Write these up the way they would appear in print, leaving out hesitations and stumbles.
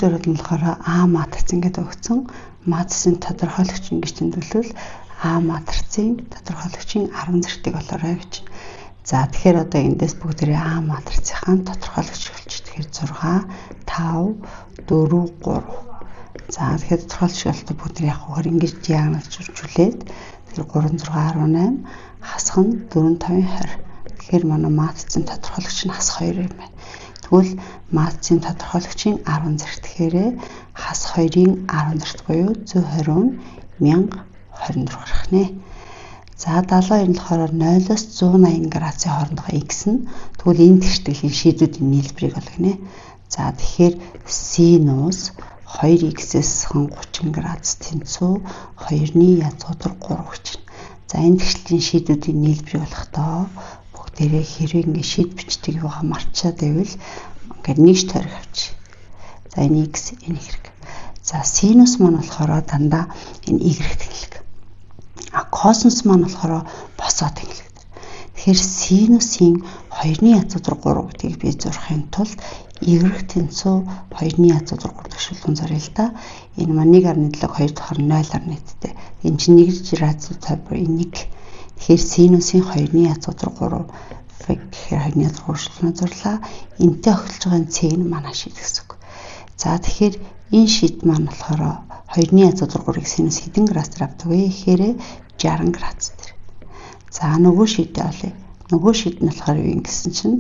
Зөвхөн нь болохоор А матрц ингээд өгсөн. Матрицын тодорхойлогч ингэж тэмдэглэвэл А матрицын тодорхойлогчийн 10 зэртийг болоорой гэж. За тэгэхээр одоо эндээс бүгдээрээ А матрицын тодорхойлогч болчих. Тэгэхээр 6, 5, 4, 3. За тэгэхээр тодорхойлогч бүгд яг хөр ингэж диагностжүүлээд тэгэхээр 3, 6, 18 хасах нь 4, 5, 20. Тэгэхээр манай матрицын тодорхойлогч нь хас 2 юм байна. Тэгвэл матрицын тодорхойлогчийн 10 зэрт тэгэхээр хас 2-ын 10 зэрт буюу 120 нь 1024 гарах нэ. За 70 нь болохоор 0-оос 180 градусын хоорондох x нь тэгвэл энэ тэгштгэлийн шийдвүүдийн нийлбэрийг олгоно. За тэгэхээр синус 2x-с 30 градус тэнцүү 2-ны язгуудар 3 гэж байна. За энэ тэгшлийн шийдвүүдийн нийлбэрийг олохдоо бүгдээрээ хэрэг ингэ шийд бичдэг юу хамаарчаад байвал ингээд нэгж тойрог авчих. За энэ x энэ хэрэг. За синус маань болохоор дандаа энэ y тэнглэг. А косинус маань болохоор босоо тэнглэг. Тэгэхээр синусын 2-ны язгуудар 3 гэдгийг би зурхын тулд y тэнцүү 2-ны язгуудар 3 гişүүлэн зорё л да. Энэ маань 1.7 2 дахь 0-аар нийтдээ. Энэ чинь 1 градус тойрог энэ 1. Тэгэхээр синусын 2-ны язгуудар 3 гэхээр 2-ны язгуудар гişүүлэн зурлаа. Энтэй огтлж байгаа цэг нь манай шийд гэсэн үг. За тэгэхээр энэ шийд маань болохоор 2-ны язгуудар 3-ыг синус хэдэн градусаар авдаг вэ гэхээр 60 градус дээр. За нөгөө шийдээ олъё. Нөгөө шийд нь болохоор юу юм гэсэн чинь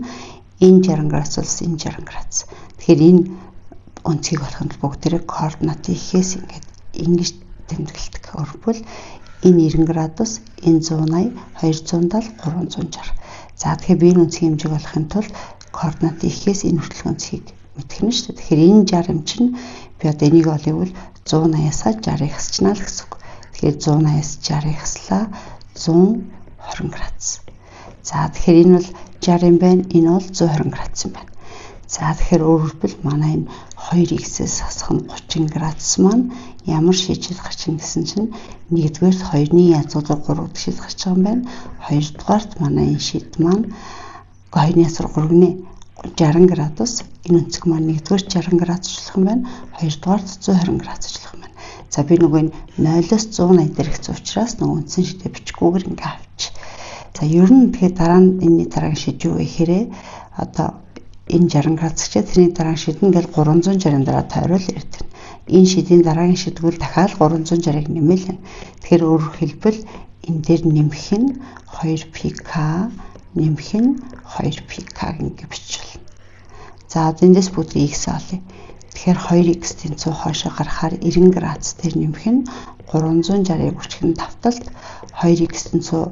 энэ 60 градус бол энэ 60 градус. Тэгэхээр энэ өнцгийг олохын тулд бүгдээрээ координатын ихээс ингээд ингэж тэмдэглэдэг. Өөрөлдвөл энэ 90 градус, энэ 180, 270, 360. За тэгэхээр би энэ өнцгийн хэмжээг олохын тулд координатын ихээс энэ хүртэлх өнцгийг мэдэх нь шүү дээ. Тэгэхээр энэ 60 чинь би одоо энийг олъевол 180-аас 60-ыг хасчнаа л гэсэн үг. Тэгэхээр 180-аас 60-ыг хаслаа 120 градус. За тэгэхээр энэ бол 60 юм байна. Энэ бол 120 градус юм байна. За тэгэхээр өөрөлдвөл манай энэ 2x-с хасах нь 30 градус маань ямар шийдэл гарч ийн гэсэн чинь нэгдүгээрт 2-ны язгуудар 3 гэдэг шийдэл гарч байгаа юм байна. Хоёрдугаарт манай энэ шийд маань 2-ны язгуудар 3 гинэ 60 градус. Энэ өнцөг маань нэгдүгээрт 60 градуслах юм байна. Хоёрдугаарт 120 градуслах юм байна. За би нөгөө энэ 0-оос 180 дээр хэвчээ учраас нөгөө үндсэн шийдээ бичгүүгээр ингээ авчих. За ер нь тэгэхээр дараа нь энэний дараагийн шийд юу вэ гэхээр одоо энэ 60 градус гэчээ тэрний дараагийн шийд нь ингээл 360-ын дараа тойрол ирдэг. Энэ шийдийн дараагийн шийдгүүл дахиад 360-ыг нэмэл байна. Тэгэхээр өөрөөр хэлбэл энэ дээр нэмэх нь 2pk нэмэх нь 2pk ингээ бичвэл. За эндээс бүгд x олъё. Тэгэхээр 2x тэнцүү хоошоо гарахаар 90 градус дээр нэмэх нь 360-ыг үржих нь давталт 2x тэнцүү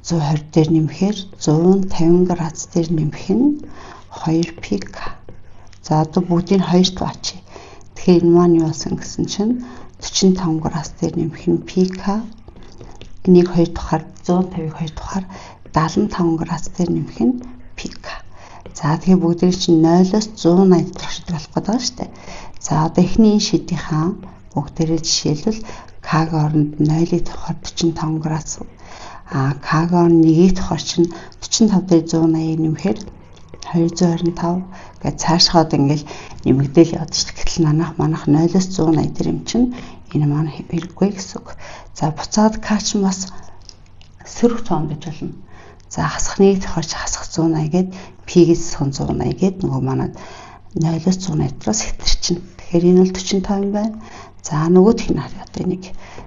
120 дээр нэмэхээр 150 градус дээр нэмэх нь 2pk. За одоо бүгдийг 2-т баачи. Тэгэхээр энэ маань юу болсон гэсэн чинь 45 градус дээр нэмэх нь pk. Энийг 2 дахаар 150-ыг 2 дахаар 75 градус дээр нэмэх нь pk. За тэгээ бүгдээр чинь 0-оос 180 дэх шийдэл болох гэдэг шүү дээ. За одоо эхний энэ шийдийнхаа бүгдээрээ жишээлбэл k-гийн оронд 0-ыг тохиол 45 градус. K-гийн 1-ийг тохиол чинь 45 дээр 180-ыг нэмэхээр 225 гэж цаашхаад ингээл нэмэгдээл яваад шүү дээ. Гэтэл манайх 0-оос 180 дээр юм чинь энэ маань хэрэггүй гэсэн үг. За буцаад k чинь бас сөрөг цоон гэж болно. За хасахныг тохиолч хасах 180 гээд p-гээс 180 гээд нөгөө манай 0-оос 180 доос хэтэрчин. Тэгэхээр энэ бол 45 юм байна. За нөгөөх нь харъя одоо энийг.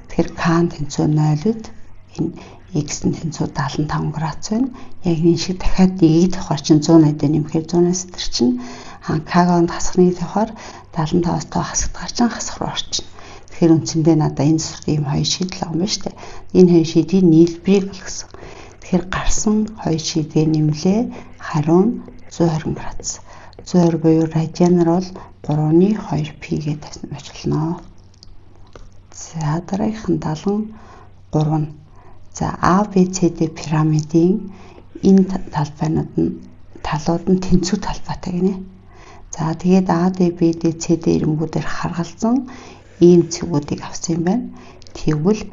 Тэгэхээр k-н тэнцүү 0-д энэ x-н тэнцүү 75 градус байна. Яг энэ шиг дахиад e-ийг тохиолч 180 дээр нэмэхээр 180 хэтэрчин. K-г хасахныг тохиол 75-аас тоо хасагдгаар чинь хасах руу орчин. Тэгэхээр үндсэндээ надаа энэ зөвхөн ийм хоёр шийдэл байгаа юм байна шүү дээ. Энэ хоёр шийдийн нийлбэрийг бол гэсэн. Тэгэхээр гарсан хоёр шийдээ нэмлээ хариу нь 120 градус. 120 буюу радианаар бол 3.2p гэдэг тавьсан байж болно. За дараагийнх нь 73 нь. За A, B, C, D пирамидын энэ талууд нь тэнцүү талбайтай гинэ. За тэгээд A, D, B, D, C, D ирэнгүүдээр харгалзан ийм цэгүүдийг авсан юм байна. Тэгвэл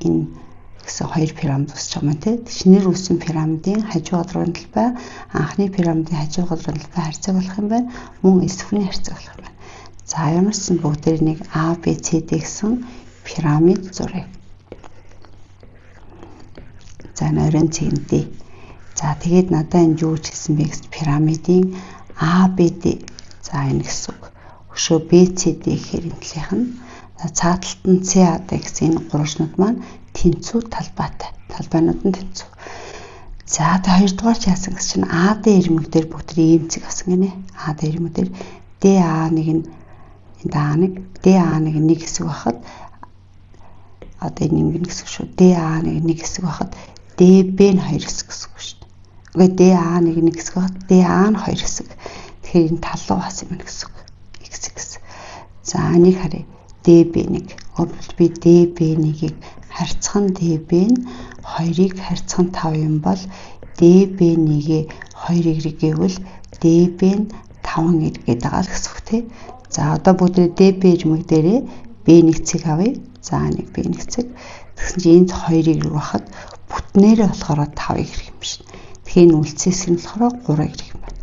энэ гэсэн хоёр пирамид үүсэж байгаа юм тий. Шинээр үүссэн пирамидын хажуу гадрын талбай анхны пирамидын хажуу гадрын талбай харьцаг болох юм байна. Мөн эсвэрний харьцаг болох юм байна. За ямарсан бүгдээр нэг А, Б, С, Д гэсэн пирамид зуръя. За нойрон цэгнэдээ. За тэгээд надад энэ юу гэсэн бэ гэж пирамидын А, Б, Д. За энэ гэсэн үг. Өшөө Б, С, Д гэхээр энэ талынх нь цааталт нь С, А, Д гэсэн энэ гурвчнууд маань тэнцүү талбайтай. Талбайнууд нь тэнцүү. За тэ хоёрдугаар ч яасан гэсэн чинь А, Д ирмэг дээр бүгд ийм цэг асан гинэ. А, Д ирмэг дээр Д, А нэг нь энд А нэг, Д, А нэг нэг хэсэг байхад одоо энэ ингэн гэсэн шүү. Д, А нэг хэсэг байхад Д, Б нь хоёр хэсэг гэсэн үг шүү. Үгүй Д, А нэг хэсэг байхад Д, А нь хоёр хэсэг. Тэгэхээр энэ тал руу хас юм гэсэн үг. X. За энийг харъя. Д, Б нэг. Өөрөлд би Д, Б нэгийг харьцхан Д, Б нь 2-ыг харьцхан 5 юм бол Д, Б нэгээ 2-ыг гэвэл Д, Б нь 5 гэдэг байгаа л гэсэн үг тий. За одоо бүгд Д, Б ирмэг дээрээ Б нэг цэг авъя. За нэг Б нэг цэг. Тэгсэн чинь энд 2-ыг рүүхад бүтнээрээ болохоор 5-ыг ирэх юм шин. Тэгэхээр энэ үлцээс нь болохоор 3-ыг ирэх юм байна.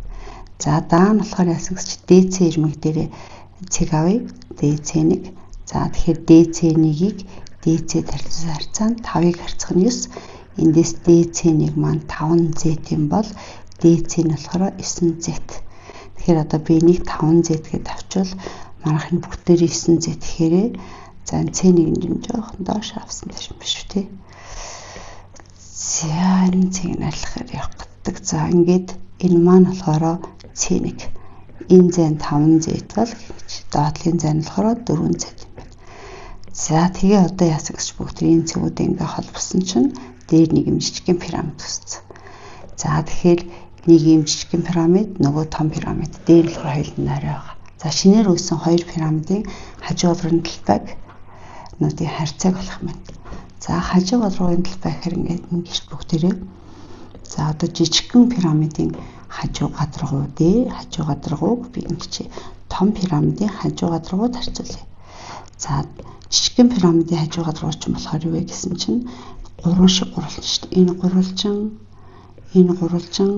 За даа нь болохоор яасан гэж ДЦ ирмэг дээрээ цэг авъя. DC1. За тэгэхээр DC1-ийг DC харьцаанд 5-ыг харьцах нь 9. Эндээс DC1 маань 5Z юм бол DC нь болохоор 9Z. Тэгэхээр одоо би нэг 5Z гэдээ авчвал манайх энэ бүгдээр 9Z гэхээр за C1 юм жоохон доош авсан гэж биш үү те. За энэ сигналахаар явах гэдэг. За ингээд энэ маань болохоор C1. Энэ зэн 5Z бол доотлын зэн болохоор 4Z юм байна. За тэгээ одоо яасан гэж бүгдийн цэгүүд ингээ холбосон чинь дээр нэг юм жижигхэн пирамид үүссэн. За тэгэхээр нэг юм жижигхэн пирамид нөгөө том пирамид дээр болохоор хоёулын арай байгаа. За шинээр үүссэн хоёр пирамидын хажуугын талбайг нүүдийн харьцааг болох юм байна. За хажуугын талбай гэхээр ингээд ингэж бүгдээрээ за одоо жижигхэн пирамидын хажуу гадаргуу дээр хажуу гадаргууг би ингэж том пирамидын хажуу гадаргууд харьцуулъя. За жижигхэн пирамидын хажуу гадаргуу ч болохоор юу вэ гэсэн чинь гурван шиг гурвалжин шүү дээ. Энэ гурвалжин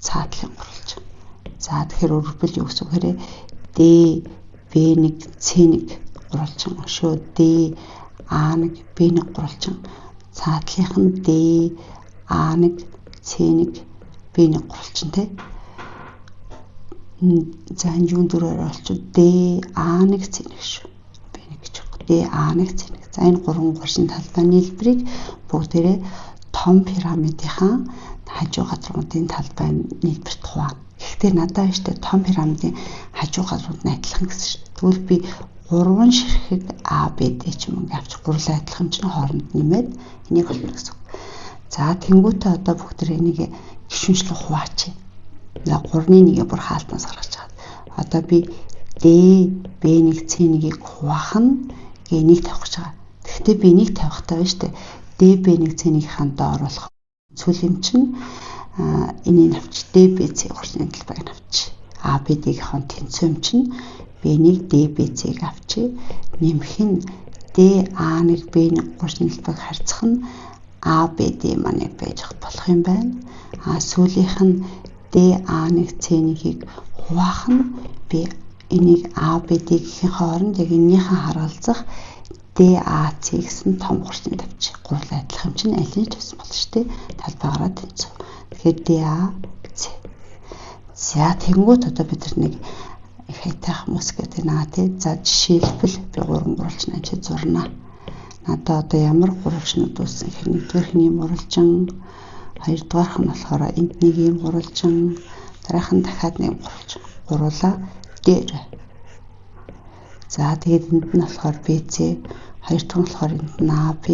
цаатлын гурвалжин. За тэгэхээр өөрөлдвөл юу гэсэн үг хэрэг D, B1, C1 гурвалжин өшөө D, A1, B1 гурвалжин. Цаатлынх нь D, A1, C1, B1 гурвалжин тий. За энэ юун дөрөөр олчих D, A1, C1 шүү. B1 гэж байна. D, A1, C1. За энэ гурван гурвалжин талбайны хэлбэрийг бүгдээрээ том пирамидынхаа хажуу гадруудын талбайны хэлбэрт хуваана. Гэхдээ надад штэ том пирамидын хажуу гадрууд нь адилхан гэсэн шүү. Тэгвэл би гурван ширхэг А, Б, Д ч юм ингээ авчих гурлаа адилхан чинь хооронд нэмээд энийг олно гэсэн. За тэнгуүтээ одоо бүгдээ энийг гişүнчлэн хуваачих. За гурны нэгээ бүр хаалтнаас гаргаж чад. Одоо би D, B1, C1-ийг хуваах нь энийг тавих гэж байгаа. Гэхдээ би энийг тавихтаа байна штэ. D, B1, C1-ийн дооруулах зүйл юм чинь энийг авч D, B, C гурны талбайг авч A, B, D-ийн тэнцүү юм чинь B1, D, B, C-г авчи нэмэх нь D, A1, B1 гурны талбайг харьцах нь A, B, D маань байж болох юм байна. Сүүлийнх нь D, A1, C1-ийг хуваах нь би энийг A, B, D-ийн хооронд яг энийхэн харгалзах D, A, C гэсэн том гурны тавьчих. Гурал адилхан юм чинь аль нь ч байсан болно шүү дээ. Талбайгаараа тэнцүү. Тэгэхээр D, A, C. За тэнгуут одоо бид нэг их хайтах хүмүүс гэдэг наа тий. За жишээлбэл би гурван гурвалжин анчид зурнаа. Надад одоо ямар гурвалжнууд үүссэн гэхээр нэгдүгээрх нь юм гурвалжин, хоёрдугаарх нь болохоор энд нэг юм гурвалжин, дараах нь дахиад нэг гурвалжин. Гуруула дээр. За тэгээд энд нь болохоор BC, хоёр дахь нь болохоор энд нь AB,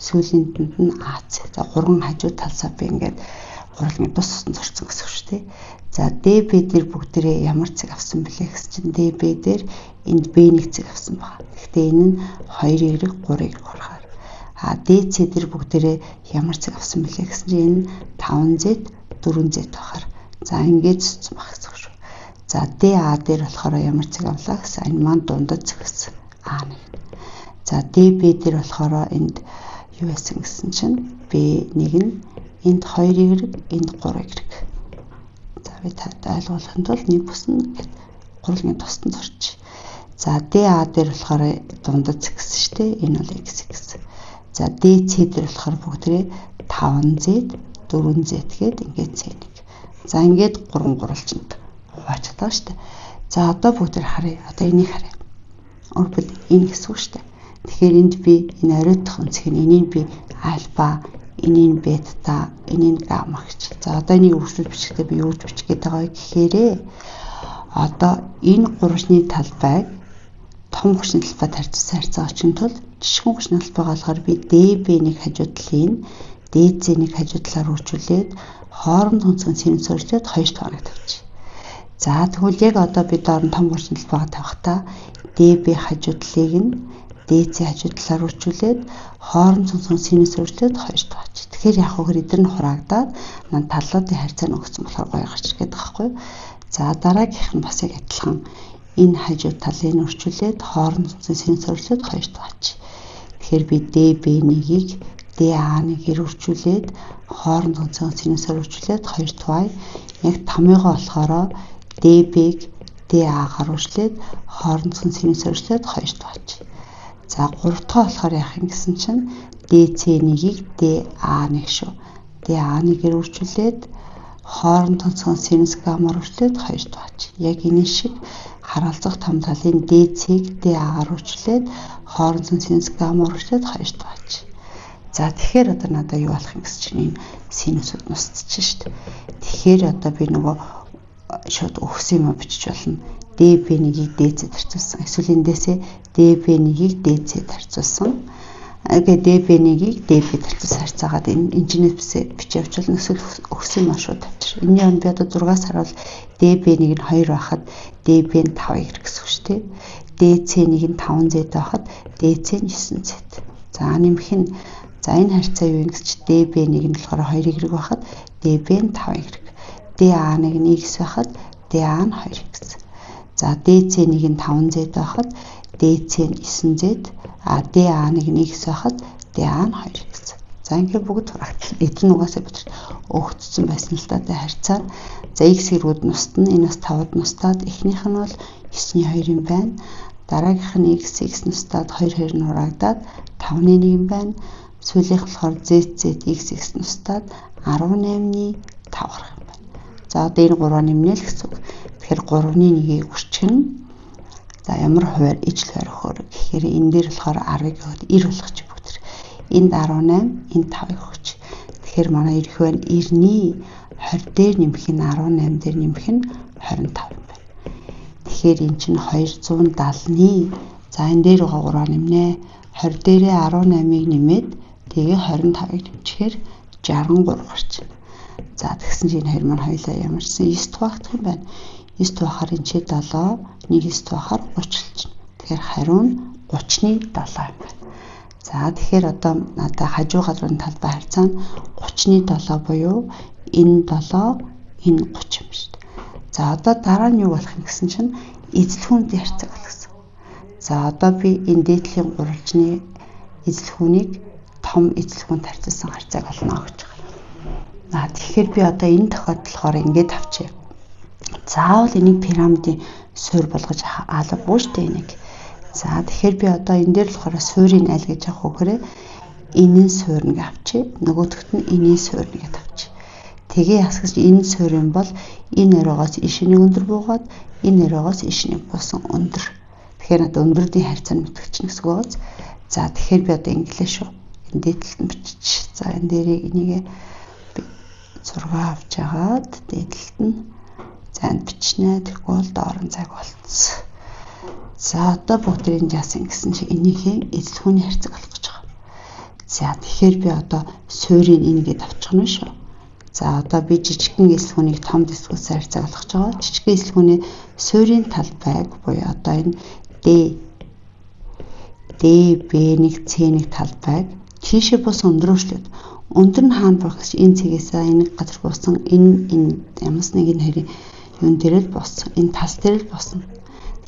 сүүлийн энд нь AC. За гурван хажуу талсаа би ингээд гурвалжны тус туссан зурцсан гэсэн үг шүү дээ. За DB дээр бүгдээрээ ямар цэг авсан бэлээ гэсэн чинь DB дээр энд B1 цэг авсан байна. Гэхдээ энэ нь 2 эрэг 3 эрэг болохоор. DC дээр бүгдээрээ ямар цэг авсан бэлээ гэсэн чинь энэ 5Z 4Z байхаар. За ингэж зүтсэн баг гэсэн үг шүү. За DA дээр болохоор ямар цэг авлаа гэсэн энэ маань дундад цэг гэсэн A1. За DB дээр болохоор энд юу байсан гэсэн чинь B1 нь энд 2 эрэг энд 3 эрэг. За би таад ойлгуулахын тулд нэг бүснэ гэд гурвалжны тусдан зурчих. За DA дээр болохоор дундад x шүү дээ. Энэ бол x. За DC дээр болохоор бүгдээ 5z 4z гээд ингээд c1. За ингээд 3 гурвалжинд хувааж чадаа шүү дээ. За одоо бүгдээ харъя. Одоо энийг харъя. Өөрөөр энэ гэсэн үг шүү дээ. Тэгэхээр энд би энэ оройтох өнцөг нь энийг би альфа, энийг бета, энийг гамма гэж. За одоо энийг өргөжлүүлж бичихдээ би юу гэж бичих гээд байгаа вэ гэхээр одоо энэ гурвчны талбайг том хүчний талбай тарьцсан харьцаа очин тул жижигхэн хүчний талбайгаа болохоор би DB-ний хажуу талын DC-ний хажуу талаар үржүүлээд хооронд өнцгөн синус өржлөөд 2 тооног тавьчих. За тэгвэл яг одоо би доор нь том хүчний талбайгаа тавихтаа DB хажуу талыг нь DC хажуу талаар үржүүлээд хооронд өнцгөн синус өржлөөд 2 тооч. Тэгэхээр яг хөө эдгээр нь хураагдаад маань талуудын харьцаа нь өгсөн болохоор гоё гарч ирэх гэдэг байхгүй. За дараагийнх нь бас яг адилхан энэ хажуу талыг өрчүүлээд хооронд синус өржлөөд 2 тооч. Тэгэхээр би DB1-ийг DA1-ээр өрчүүлээд хооронд синус өржүүлээд 2 тоо. Яг томьёогоо болохоор DB-г DA-гаар өрчлөөд хооронд синус өржүүлээд 2 тооч. За 3 дахь болохоор яах юм гэсэн чинь DC1-ийг DA1 шүү. DA1-гээр өрчүүлээд хооронд синус гаммаар өрчлөөд 2 тооч. Яг энэ шиг хараалцах том талын DC-г DA-гаар өрчлөөд хооронд синус гаммаар өрчлөөд 2 тооч. За тэгэхээр одоо надад юу болох юм гэсэн чинь энэ синусуд нусчихж шүү дээ. Тэгэхээр одоо би нөгөө шууд өгсөн юм бичиж болно. DB1-ийг DC тарьцуулсан. Эсвэл эндээсээ DB1-ийг DC тарьцуулсан. Ингээд DB1-ийг DB тарьцуулсан харьцаагаад энэ инженеэрсээ бичиж явуулна. Эсвэл өгсөн юм шууд тавьчих. Энэний он би одоо 6 сар бол DB1-ийг нь 2 байхад DB нь 5y гэсэн үг шүү дээ. DC-ийг нь 5z байхад DC нь 9z. За нэмэх нь за энэ харьцаа юу юм гэж DB1-ийг нь болохоор 2y байхад DB нь 5y. DA1-ыг нь x байхад DA нь 2x. За DC-ийг нь 5z байхад DC нь 9z, DA1-ыг нь x байхад DA нь 2x. За ингээд бүгд хураагдсан. Эдгээр нугасаа бид өгөгдсөн байсан л да харьцаа. За x хэрүүд нустна, энэ бас 5-д нустаад эхнийх нь бол 9-ний 2 юм байна. Дараагийнх нь x нустаад 2 нь хураагдаад 5-ны 1 юм байна. Сүүлийнх болохоор z x нустаад 18-ны 5 гарах юм байна. За одоо энэ 3 нэмнэ л гэсэн үг. Тэгэхээр 3-ны 1-ийг үрчгэн. За ямар хуваар ижил хуваар өгөхөр гэхээр энэ дээр болохоор 10-ыг өгöd 90 болох ч бүгд. Энд 18, энд 5-ыг өгч. Тэгэхээр манай ирэх байна 90-ний 20 дээр нэмэх нь 18 дээр нэмэх нь 25 юм байна. Тэгэхээр эн чинь 270-ны за энэ дээр байгаа 3 нэмнэ. 20 дээрээ 18-ыг нэмээд тэгээ 25-ыг нэмчихээр 63 гарч байна. За тэгсэн чинь энэ хоёр маань хоёлаа ямарсан 9 тухайх юм байна. 9 тухайхаар энэ чи 7, 9 тухайхаар 30 болж байна. Тэгэхээр хариу нь 30-ны 7 юм байна. За тэгэхээр одоо надад хажуу гадрын талбай харьцаа нь 30-ны 7 буюу энэ 7, энэ 30 юм шүү дээ. За одоо дараа нь юу болох юм гэсэн чинь эзлэхүүнтэй харьцаа болох гэсэн. За одоо би энэ дээдлийн гурвалжны эзлэхүүнийг том эзлэхүүнд харьцуулсан харьцааг олно гэж байна. Тэгэхээр би одоо энэ тохиолдолд ингээд авчээ. Заавал энийг пирамидын суурь болгож албагүй шүү дээ энийг. За тэгэхээр би одоо энэ дээр болохоор суурийг аль гэж авах вэ? Энийн суурь нэг авчээ. Нөгөөдөгт нь энийн суурь нэг авчээ. Тэгээ ясгаж энэ суурийн бол энэ оройгоос ишнийг өндөр буугаад энэ оройгоос ишнийг буусан өндөр. Тэгэхээр одоо өндөрдийн харьцаа нь мэдгэж гэсэн үг. За тэгэхээр би одоо инглиш шүү. Энэ дээдлэлт нь бичиж. За энэ дээрээ энийг 6 авч яагаад дээдлэлт нь за энд бичнэ. Тэгэхгүй бол доор нь цаг болцсон. За одоо бүгдийн жаасан гэсэн чи энийхээ эзлэхүүний харьцаг олох гэж байгаа. За тэгэхээр би одоо суурийг энийгээ авчихна шүү. За одоо би жижигхэн эзлэхүүнийг том эзлэхүүнээс харьцаг олох гэж байгаа. Жижигхэн эзлэхүүний суурийн талбайг буюу одоо энэ DB1 C1 талбайг тийшээ бус өндрөөшлөд өндөр нь хаана болох гэж энэ цэгээсээ энэ газар буусан энэ ямас нэг нь хэрэг юун дээр л боссон. Энэ тас дээр л боссон.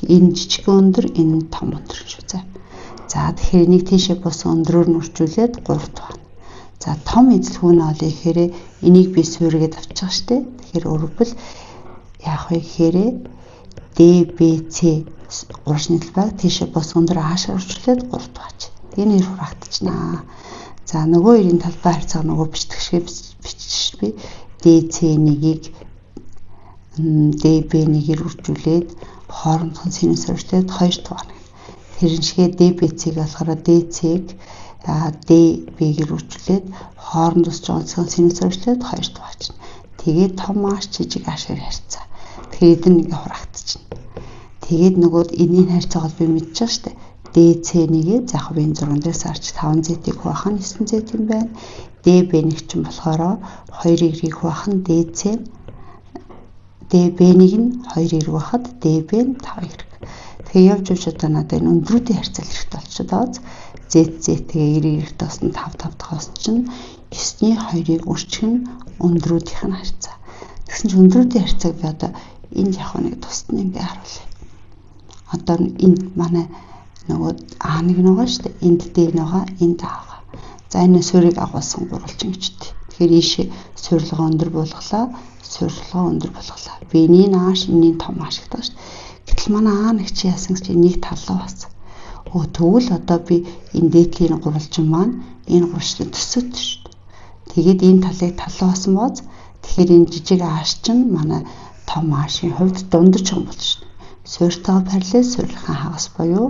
Энэ жижигхэн өндөр, энэ том өндөр шүү заа. За тэгэхээр энийг тийшээ бус өндрөөр нь үржүүлээд 3 тугана. За том эзлэхүүн олё гэхээр энийг би суурьгээд авчих штеп. Тэгэхээр өөрөвл яах вэ гэхээр DBC урагшны талбайг тийшээ бос өндөр хаашаа өрчлөөд 3 дугаач. Энэ хоёр хураагдчихнаа. За нөгөө хоёрын талбай харьцаа нөгөө бичтгэшгээ бичиж би DC1-ийг DB1-ээр үржүүлээд хоорондох синус өрчлөөд 2 дугаар. Тэр шиг DBC-г болохоор DC-г DB-гээр үржүүлээд хооронд усж байгаа синус өрчлөөд 2 дугаач. Тэгээд том маш жижиг ашиг харьцаа. Тэгэхээр эдэн ингээ хураагдчихна. Тэгээд нөгөөд энэний харьцаагаа би мэдчихэж штэ. DC1-ийг заах би 6 дээрээс харж 5Z-ийг хуваах нь 9Z юм байна. DB1 ч юм болохоор 2Y-ийг хуваах нь DC. DB1-ийг нь 2Y хуваахад DB нь 5Y. Тэгэхээр явж явж одоо надад энэ өндрүүдийн харьцаа хэрэгтэй болчиход байгаа. Z-тэгээ Y-ийг тоосон 5 дахь чинь 9-ний 2-ыг өрчих нь өндрүүдийнх нь харьцаа. Тэгсэн чинь өндрүүдийн харьцааг би одоо энд явах нэг тусна ингээ харуулъя. Одоо энд манай нөгөө А1 байгаа шүү дээ. Энд D байгаа, энд А байгаа. За энэ суурийг агуулсан гурвалжин гэжтэй. Тэгэхээр ийшээ суурилгаа өндөр болголаа, суурилгаа өндөр болголаа. Би энийг нааш, энийг том ашигтай шүү дээ. Гэтэл манай А1 чи яасан гэж энийг таллаа бас. Тэгвэл одоо би энэ дээдлийн гурвалжин маань энэ гурвалжин төсөөд шүү дээ. Тэгээд энэ талыг таллаа басан бооз. Тэгэхээр энэ жижиг ааш чинь манай том аашийн хувьд дундаж юм болж шүү дээ. Суурьтайгаа параллел суурилгын хагас буюу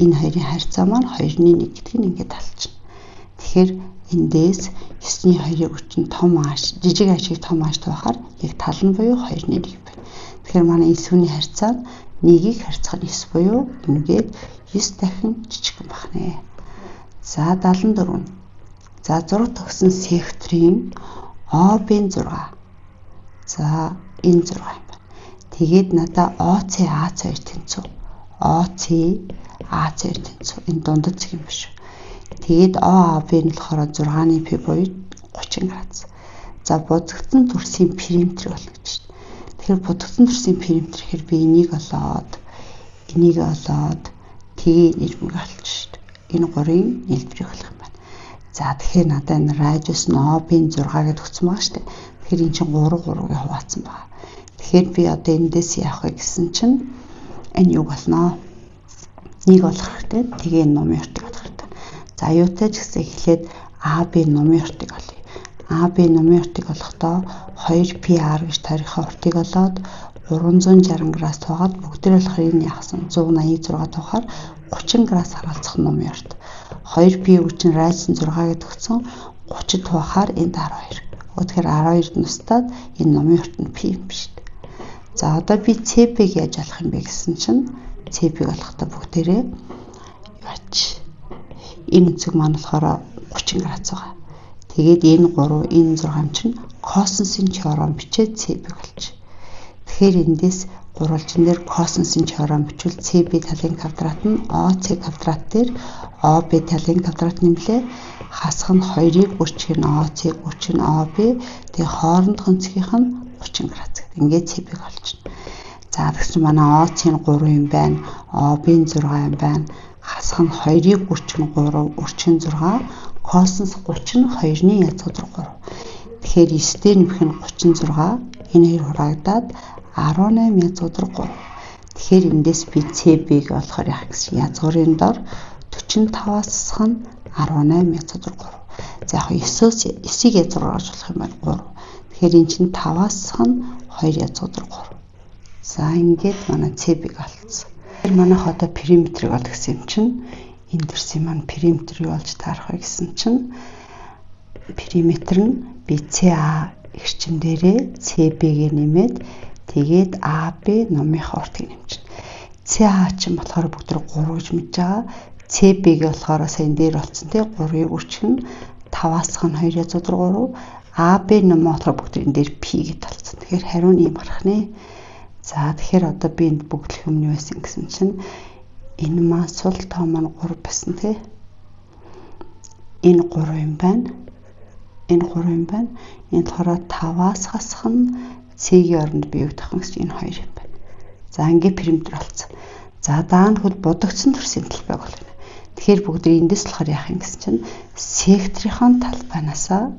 энэ хоёрын харьцаа маань 2-1 гэдгийг ингээд талчихна. Тэгэхээр эндээс 9-ний 2-ыг өчн том ааш, жижиг аашийг том ааштай байхаар яг тал нь буюу 2-1 байна. Тэгэхээр манай эсвүний харьцаа нь 1-ийг харьцах нь 9 буюу ингээд 9 дахин жижигхэн байна. За 74. За зураг төгсөн секторын ОБ-ийн 6. За энэ 6 юм байна. Тэгээд надаа ОЦ АЦ2 тэнцүү. ОЦ АЦ2 тэнцүү. Энэ дундад зэг юм биш. Тэгээд ОАБ нь болохоор 6-ны P буюу 30 градус. За будагдсан төрсийн периметр болно гэж байна. Тэгэхээр будагдсан төрсийн периметр гэхээр би энийг олоод тэгээ нэрмэг алж шүү дээ. Энэ гурийн нийлбэрийг болох юм байна. За тэгэхээр надад энэ радиус нь ОБ-ийн 6 гэдээ өгсөн байгаа шүү дээ. Тэгэхээр эн чинь 3-3-ыг хуваацсан байгаа. Тэгэхээр би одоо эндээс явах гэсэн чинь энэ юу болно? Нэг болох хэрэгтэй. Тэгээ номын уртыг олох хэрэгтэй. За аюутай ч гэсэн эхлээд AB номын уртыг олъё. AB номын уртыг олохдоо 2PR гэж тарихаа уртыг олоод 360 градус тугаад бүгдээр болохоор энэ яхасан 186 тухаар 30 градус харгалзах номын урт. 2P үчин радиус 6 гэдэг өгсөн 30 тухаар энд 12. Тэгэхээр 12-д нустаад энэ номын урт нь P юм биш. За одоо би CP-г яаж алах юм бэ гэсэн чинь CP-г олохдоо бүгдээрээ яач энэ зүг маань болохоор 30 градус байгаа. Тэгээд энэ 3, энэ 6 чинь косинусын теорем бичээд CP-г олчих. Тэгэхээр эндээс гурвалжин дээр косинусын теорем бичвэл CB талын квадрат нь OC квадрат дээр OB талын квадрат нэмлээ. Хасах нь 2-ыг 30-ыг нь OC-г 30 нь OB тэгээ хоорондох өнцгийнх нь 30 градус гэдэг. Ингээд CP-г олчихно. За тэгсэн манай OC нь 3 юм байна. OB нь 6 юм байна. Хасах нь 2-ыг 33, 36, косинус 30 нь 2-ны язгуудар 3. Тэгэхээр 9-ээр нэмэх нь 36, энэ хоёр хураагдаад 18 язгуудар 3. Тэгэхээр эндээс би CB-г олохоор яах гэсэн язгуурын дор 45-аас засах нь 18 язгуудар 3. За яг 9-ийг язгуур гаргаж болох юм байна 3. Тэгэхээр эн чинь 5-аас засах нь 2 язгуудар 3. За ингээд манай CB-г олцсон. Тэгэхээр манайх одоо периметрийг олох гэсэн юм чинь энэ төрсийн маань периметр юу болж таарах вэ гэсэн чинь периметр нь BCA эрчим дээрээ CB-г нэмээд тэгээд AB номынхаа уртыг нэмчихнэ. CA чинь болохоор бүгд 3 гэж мэдж байгаа. CB-г болохоор сайн дээр болсон тий 3-ыг үрчгэн 5-аас нь 2 язгуудар 3. AB ном болохоор бүгд энэ дээр P гэд болсон. Тэгэхээр хариу нь ийм гарах нэ. За тэгэхээр одоо би энд бүгдлэх юм нь байсан гэсэн чинь энэ маань сул тоо маань 3 байсан тий. Энэ 3 юм байна. Энэ 3 юм байна. Энэ болохоор 5-аас хасах нь C-ийн оронд бий өгөх гэсэн энэ 2 юм байна. За ингээд периметр болсон. За даанд хөл будагдсан төрсийн талбайг болно. Тэгэхээр бүгд эндээс болохоор яах юм гэсэн чинь секторын талбайнасаа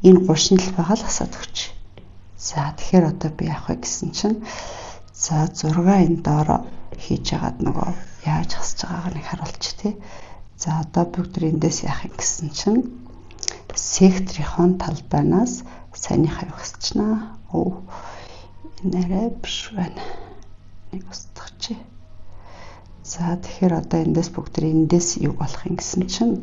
энэ 30-ны талбайг л асаад өгч. За тэгэхээр одоо би яах вэ гэсэн чинь За 6 энэ доороо хийж яагаад нөгөө яаж хасж байгааг нэг харуулж тий. За одоо бүгд эндээс яах юм гэсэн чинь секторын талбайнаас саяныхаа юу хасчихнаа. Энэ арай биш байна. Нэг устгах. За тэгэхээр одоо эндээс бүгд эндээс юу болох юм гэсэн чинь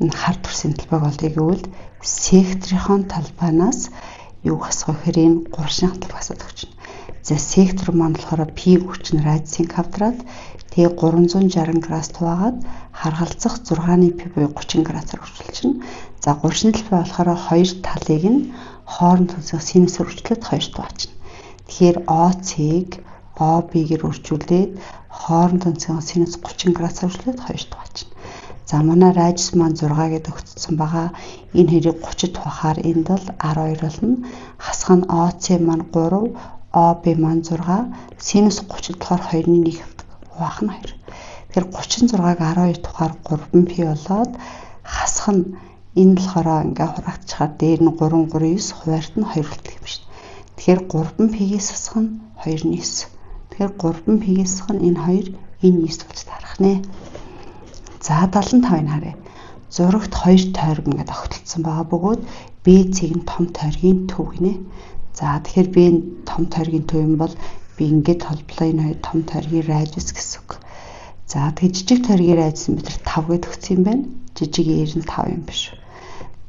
энэ хар төрсөн талбайг олъё гэвэл секторын талбайнаас юу хасах вэ гэхээр энэ 3-ын талбай хасаад өгч байна. За сектор маань болохоор P хүчин радиусын квадрат тэгээ 360 градус туваагаад харгалзах 6-ны P буюу 30 градусаар өрчилчихнэ. За 30-ны талбай болохоор хоёр талыг нь хооронд тусах синусээр өрчлөөд хоёр туваачна. Тэгэхээр OC-г OB-гээр өрчүүлээд хооронд тусах синус 30 градусаар өрчлөөд хоёр туваачна. За манай радиус маань 6 гэдэг өгцсөн байгаа. Энэ хэрэг 30 тухахаар энд бол 12 болно. Хасах нь OC маань 3, OB маань 6, синус 30 болохоор 2-ны 1 авдаг. Хуваах нь 2. Тэгэхээр 36-г 12 тухахаар 3p болоод хасах нь энэ болохоор ингээ хураагчаар дээр нь 3 3 9 хуваарт нь 2 болдог юм шүү. Тэгэхээр 3p-гээс хасах нь 2-ны 9. Тэгэхээр 3p-гээс хасах нь энэ 2, энэ 9 болж тарах нэ. За 75-ыг харъя. Зурагт 2 тойрог ингээд огтлцсон байгаа бөгөөд BC-ийн том тойргийн төв гинэ. За тэгэхээр B нь том тойргийн төв юм бол би ингээд холболоо энэ хоёр том тойргийн радиус гэсэн үг. За тэгээд жижиг тойргийн радиус нь бид 5 гэдэг өгсөн юм байна. Жижиг R нь 5 юм биш.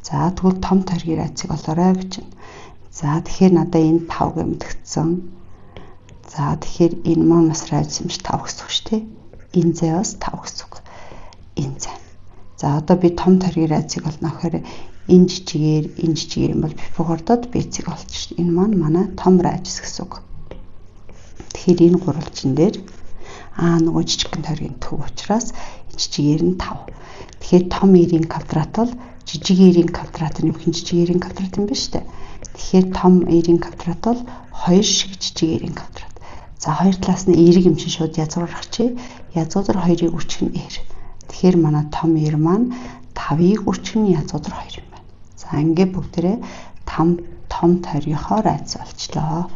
За тэгвэл том тойргийн радиусыг олоорой гэж байна. За тэгэхээр надаа энэ 5 гэмтгдсэн. За тэгэхээр энэ маань бас радиус юм биш 5 гэсэн үг шүү дээ. Энэ зай бас 5 гэсэн үг. Энэ зай. За одоо би том тойргийн радиусыг олно гэхээр энэ жижигээр юм бол Пифагордод BC-г олж шин. Энэ маань манай том радиус гэсэн үг. Тэгэхээр энэ гурвалжин дээр нөгөө жижигхэн тойргийн төв учраас жижигээр нь 5. Тэгэхээр том R-ийн квадрат бол жижиг R-ийн квадрат нь хин жижиг R-ийн квадрат юм байна шүү дээ. Тэгэхээр том R-ийн квадрат бол 2 шиг жижиг R-ийн квадрат. За хоёр талаас нь R-ийг юм чинь шууд язгуурах чи. Язгуур 2-ыг үржих нь R. Тэгэхээр манай том R маань 5-ыг үржих нь язгуур 2 юм байна. За ингээд бүгдээрээ том тойргийнхоо радиус олчлоо.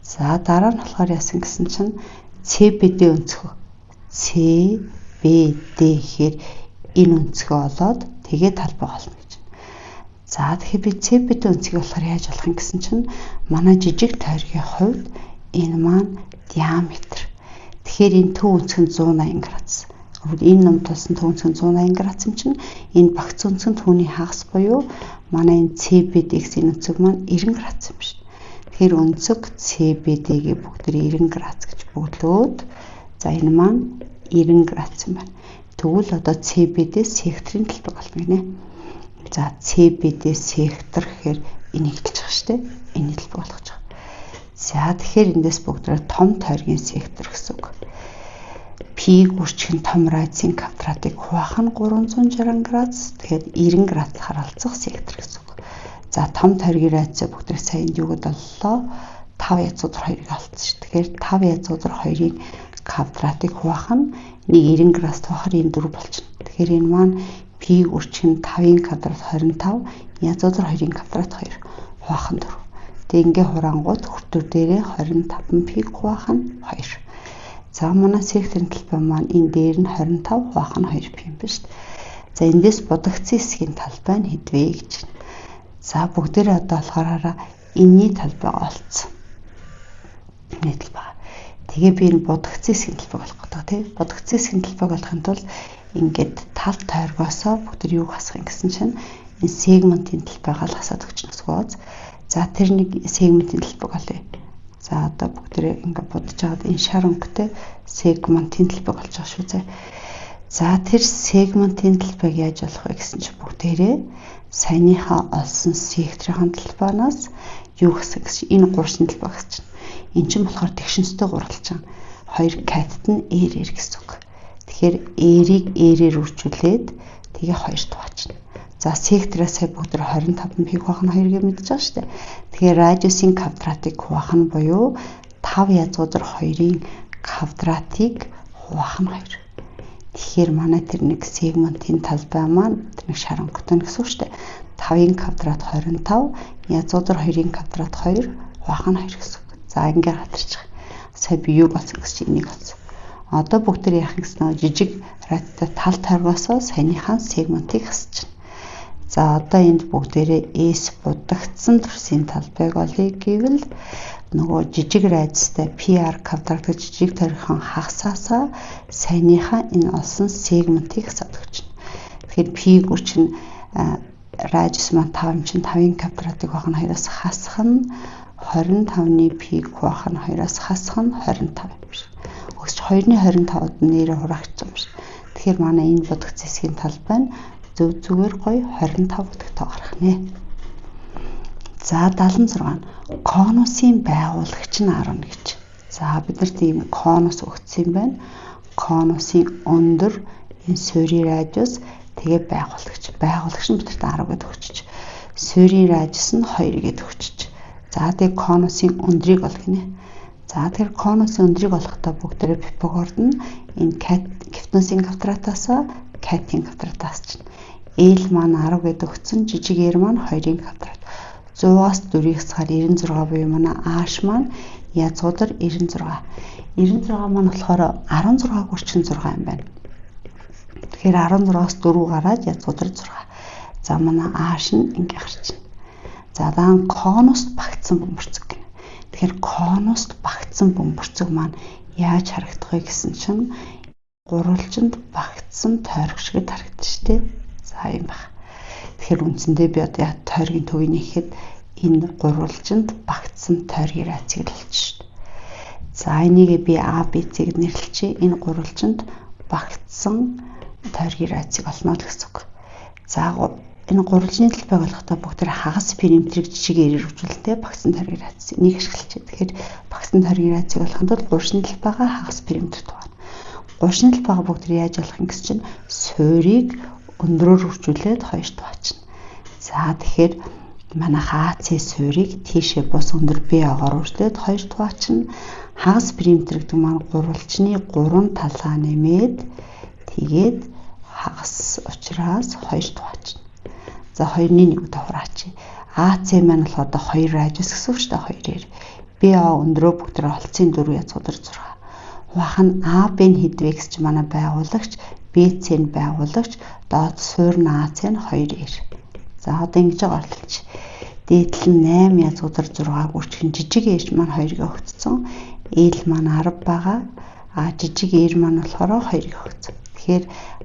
За дараа нь болохоор яасан гэсэн чинь CBD өнцгөө. CBD гэхээр энэ өнцгөө олоод тэгээ талбай олно гэж. За тэгэхээр би CBD өнцгийг болохоор яаж болох юм гэсэн чинь манай жижиг тойргийн хувьд энэ маань диаметр. Тэгэхээр энэ төв өнцг нь 180 градус. Энэ ном тулсан төв өнцг нь 180 градус юм чинь энэ багц өнцг нь түүний хагас буюу манай энэ CBD-ийн өнцөг маань 90 градус юм шүү. Тэгэхээр өнцөг CBD-ийг бүгдээ 90 градус гэж бөглөөд за энэ маань 90 градус юм байна. Тэгвэл одоо CBD секторын талбай болно гинэ. За CBD сектор гэхээр энийг хэлж байгаа шүү дээ. Энэ талбай болгож байгаа. За тэгэхээр эндээс бүгдээ том тойргийн сектор гэсэн үг. P гүрчхэн том радиусын квадратыг хуваах нь 360 градус. Тэгэхээр 90 градус харалцах сектор гэсэн үг. За том тойргийн радиус бүгдээ саянд юуг боллоо? 5 язгуур 2-ыг олцсон шүү. Тэгэхээр 5 язгуур 2-ын квадратыг хуваах нь 90 градус тухахаар энэ 4 болчихно. Тэгэхээр энэ маань P гүрчхэн 5-ын квадрат 25, язгуур 2-ын квадрат 2 хуваах нь 4. Тэгээ ингээ хурангууд хүртүр дээрээ 25p хуваах нь 2. За манай секторын талбай маань энэ дээр нь 25 хуваах нь 2p юм байна шүү дээ. За эндээс будагцсан хэсгийн талбай нь хэдвэ гэж байна. За бүгдээрээ одоо болохоор энэний талбай олцсон. Энэний талбай. Тэгээ би энэ будагцсан хэсгийн талбайг олох гэдэг тийм. Будагцсан хэсгийн талбайг олохын тулд ингээд тал тойргоосоо бүгдээр юу хасах юм гэсэн чинь энэ сегментийн талбайгаа л хасаад өгч нэсгөөз. За тэр нэг сегментийн талбайг олъё. За одоо бүгдээ ингээд будаж байгаад энэ шар өнгөтэй сегментийн талбайг олж байгаа шүү зэ. За тэр сегментийн талбайг яаж олох вэ гэсэн чинь бүгдээрээ саяныхаа олсон секторын талбайнаас юу гэсэн чинь энэ 3-ын талбай гэсэн чинь. Эн чинь болохоор тэгшинстэй гурвалжин. 2 катт нь R гэсэн үг. Тэгэхээр R-ийг R-ээр үржүүлээд тэгээ 2 туваачна. За сектороос бүгд 25p хуваах нь 2 гэж мэдж байгаа шүү дээ. Тэгэхээр радиусын квадратыг хуваах нь буюу 5 язгуур 2-ын квадратыг хуваах нь 2. Тэгэхээр манай тэр нэг сегментийн талбай маань нэг шар өнгөтэй гэсэн үг шүү дээ. 5-ын квадрат 25, язгуур 2-ын квадрат 2 хуваах нь 2 гэсэн үг. За ингээд хатарч байгаа. Сая би юу болсон гэж энийг олсон. Одоо бүгд яах гэсэн нь жижиг радиатай тал тойргосоо саяныхаа сегментийг хасчихна. За одоо энд бүгдээрээ S будагдсан төрлийн талбайг олъё гэвэл нөгөө жижиг радиустай PR квадрат жижиг тойрхон хагасаасаа саяныхаа энэ олсон сегментийг хасаад өгч байна. Тэгэхээр P чинь радиус маань 5 чинь 5-ын квадратыг хавах нь 2-оос хасах нь 25-ны P хавах нь 2-оос хасах нь 25 юм шиг. Өгсөж 2-ны 25-д нэрээ хураагч юм шиг. Тэгэхээр манай энэ будагц хэсгийн талбай нь зүгээр гоё 25 будагт гарах нэ. За 76 конусын байгуулагч нь 10 гэж. За биднэрт ийм конус өгсөн байна. Конусын өндөр энэ суурийн радиус тэгээ байгуулагч нь биднэрт 10 гэдэг өгчөж. Суурийн радиус нь 2 гэдэг өгчөж. За тэгээ конусын өндрийг олгоно. За тэгэхээр конусын өндрийг олохдоо бүгдээрээ Пифагорд нь энэ гипотенузын квадратаас катийн квадратаас чинь L маань 10 гэдэг өгсөн, жижиг R маань 2-ын квадрат. 100-аас 4-ийг хасгаар 96 буюу манай H маань язгуудар 96. 96 маань болохоор 16 хүрчин 6 юм байна. Тэгэхээр 16-аас 4 гараад язгуудар 6. За манай H нь ингэ гарч байна. За даан конуст багтсан бөмбөрцөг гэнэ. Тэгэхээр конуст багтсан бөмбөрцөг маань яаж харагдах вэ гэсэн чинь гурвалжинд багтсан тойрог шиг харагдаж штэ. За юм байна. Тэгэхээр үндсэндээ би одоо яг тойргийн төвийг нэхэд энэ гурвалжинд багтсан тойргийн радиусыг олчих шүү дээ. За энийг би А, Б, C-г нэрлэлчээ. Энэ гурвалжинд багтсан тойргийн радиусыг олно гэсэн үг. За энэ гурвалжны талбайг олохдоо бүгд хагас периметрийг жижиг эрээр хөгжүүлэлтэй багтсан тойргийн радиус энийг ашиглаж. Тэгэхээр багтсан тойргийн радиусыг олохын тулд гурвалжны талбайгаа хагас периметр тугаана. Гурвалжны талбайгаа бүгд яаж олох юм гэсэн чинь суурийг өндрөөр хөгжүүлээд хоёрт тугаачна. За тэгэхээр манайх АЦ суурийг тийшээ бус өндөр B-гаар хөгжүүлээд хоёрт тугаачна. Хагас периметр гэдэг маань гурвалжны 3 талаа нэмээд тэгээд хагас учраас хоёрт тугаачна. За 2-ны 1 давхраач. АЦ маань бол одоо 2 радиус гэсэн үг шүү дээ 2-ээр. BA өндрөө бүгдээ олцсон 4 язгуудар 6. Ухаан AB-н хэдвэ гэж манай байгуулагч, BC-н байгуулагч, доод суурь АЦ нь 2-ээр. За одоо ингэж орлуулж. Дээдл нь 8 язгуудар 6 гүрчгэн жижиг ээж маань 2-ыг өгцсөн. L маань 10 байгаа. Жижиг R маань болохоор 2-ыг өгцсөн. Тэгэхээр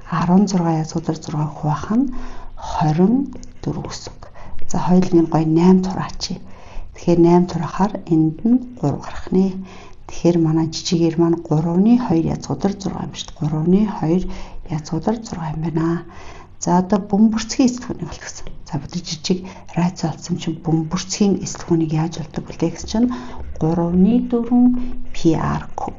16 язгуудар 6 хуваах нь 24 гэсэн үг. За хоёулын гоё 8 тураач. Тэгэхээр 8 тураахаар энд нь 3 гарах нэ. Тэгэхээр манай жижиг R маань 3-ны 2 язгуудар 6 юм шүү дээ. 3-ны 2 язгуудар 6 юм байна. За одоо бөмбөрцгийн эсэлхүүнийг олгосон. За бид жижиг радиус олсон чинь бөмбөрцгийн эсэлхүүнийг яаж олдог вэ гэсэн чинь 3-ны 4 PR куб.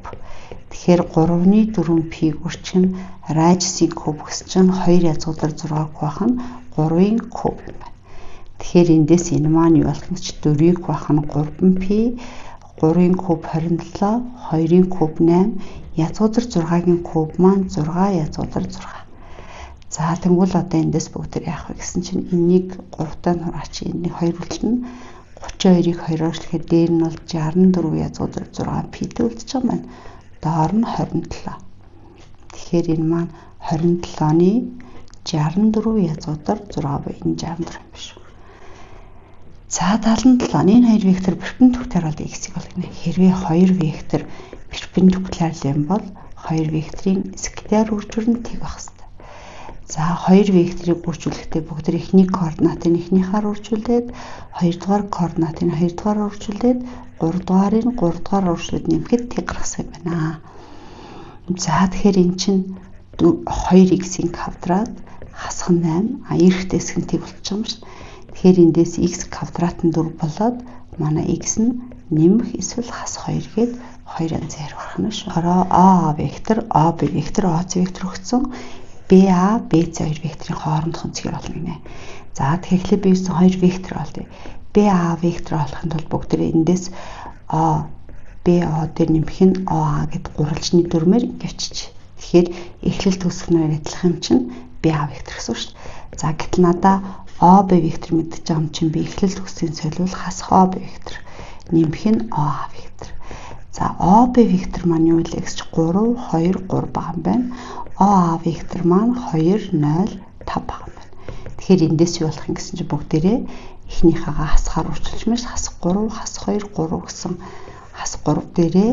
Тэгэхээр 3-ны 4 P гүрчин радиусын куб гэсэн чинь 2 язгуудар 6 хуваах нь 3-ын куб юм байна. Тэгэхээр эндээс энэ маань юу болох юм чи 4-ийг хуваах нь 3P, 3-ын куб 27, 2-ын куб 8, язгуудар 6-гийн куб маань 6 язгуудар 6. За тэгвэл одоо эндээс бүгд яах вэ гэсэн чинь энийг 3-таа нураач. Энийг 2 үлдэн 32-ыг 2-оор ихээр дээр нь бол 64 язгуудар 6 P-тэй үлдэж байгаа маань. Доор нь 27. Тэгэхээр энэ маань 27-ны 64 язгуудар 6 буюу энэ 64 юм биш үү. За 77 энэ хоёр вектор перпендикуляр бол x-ийг болгоно. Хэрвээ хоёр вектор перпендикуляр юм бол хоёр векторын скляр үржүүр нь тэг байх ёстой. За хоёр векторыг үржүүлэхдээ бүгд эхний координатыг эхнийхээр үржүүлээд хоёрдугаар координатыг хоёрдугаар үржүүлээд гуравдугаарыг гуравдугаар үржүүлээд нэмэхэд тэг гаргасан юм байна. За тэгэхээр эн чинь 2x-ийн квадрат хасах нь 8, эрэхтэй хэсэг нь тэг болчих юм шүү. Тэгэхээр эндээс x квадрат нь 4 болоод манай x нь нэмэх эсвэл хасах 2 гээд 2 янз гарах нь шүү. А вектор, А Б вектор, А С вектор өгсөн. BA, BC хоёр векторын хоорондох үнцгээр болно гинэ. За тэгэхээр би юусэн хоёр вектор олъё. BA вектор олохын тулд бүгдээ эндээс А, BA дээр нэмэх нь АА гэд гурвалжны дүрмээр ингээвчиж. Тэгэхээр эхлэл төгсгөнөөр адилхан юм чинь BA вектор гэсэн үг шүү дээ. За гэтэл надаа АБ вектор мэдчих юм чинь би эхлэл төгсгийн солиул хасах АБ вектор. Нэмэх нь АА вектор. За ОБ вектор маань юу вэ гэж 3 2 3 байгаа юм байна. ОА вектор маань 2 0 5 байгаа юм байна. Тэгэхээр эндээс юу болох юм гэсэн чинь бүгдээрээ эхнийхээгээ хасгаар үржилж маш хас 3 хас 2 3 гэсэн хас 3 дээрээ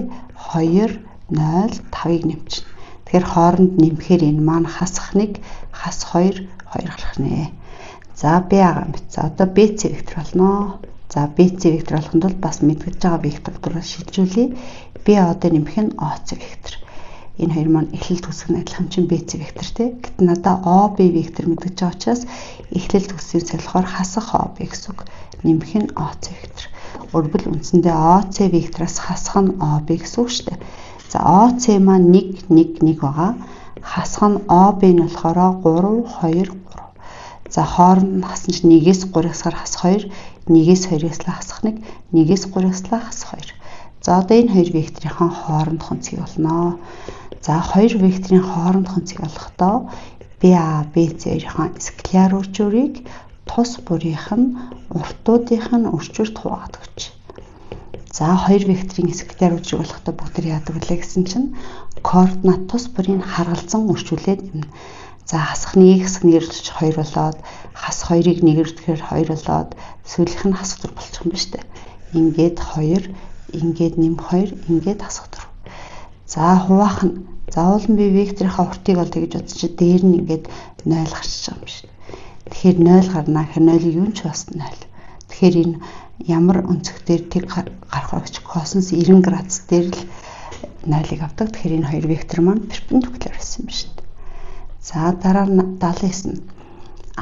2 0 5-ыг нэмчихнэ. Тэгэхээр хооронд нэмэхээр энэ маань хасах 1 хас 2 2 гарах нэ. За B байгаа юм. За одоо BC вектор болно. За BC вектор болоход бол бас мэдгэж байгаа векторыг шилжүүлье. BO-д нэмэх нь OC вектор. Энэ хоёр маань эхлэл төгсгөн адилхан чинь BC вектор тий. Гэтэл надад OB вектор мэдгэж байгаа учраас эхлэл төгсгийн солихоор хасах OB гэсэн үг. Нэмэх нь OC вектор. Өөрөлд үндсэндээ OC вектороос хасах нь OB гэсэн үг шүү дээ. За OC маань 1 1 1 байгаа. Хасах нь OB нь болохоор 3 2 3. За хооронд нь хасан чинь 1-ээс 3-аар хас 2, 1-ээс 2-аас хасах 1, 1-ээс 3-аас хас 2. За одоо энэ хоёр векторын хоорондох цэг болно. За хоёр векторын хоорондох цэг болохдоо BA, BC хоёрын скляр үржүүрийг тус бүрийнх нь уртуудынх нь өрчүүрт хуваагаад өгч. За хоёр векторын скляр үржүүр болохдоо бүгд яадаг вэ гэсэн чинь координат тус бүрийг харгалзан өрчүүлээд юм. За хасах 1-ийг хэсэг нэрлэж 2 болоод хас 2-ыг нэрлэхээр 2 болоод сүүлийнх нь хасах 4 болчих юм ба штэ. Ингээд 2, ингээд нэм 2, ингээд хасах 4. За хуваах нь заавал би векторынхаа уртыг бол тэгж бодсон чи дээр нь ингээд 0 гарчих юм шүү. Тэгэхээр 0 гарна гэхээр 0-ыг юу ч бас 0. Тэгэхээр энэ ямар өнцгтэр тэг гарах вэ гэж косинус 90 градус дээр л 0-ыг авдаг. Тэгэхээр энэ хоёр вектор маань перпендикуляр байсан юм шүү. За дараа нь 79.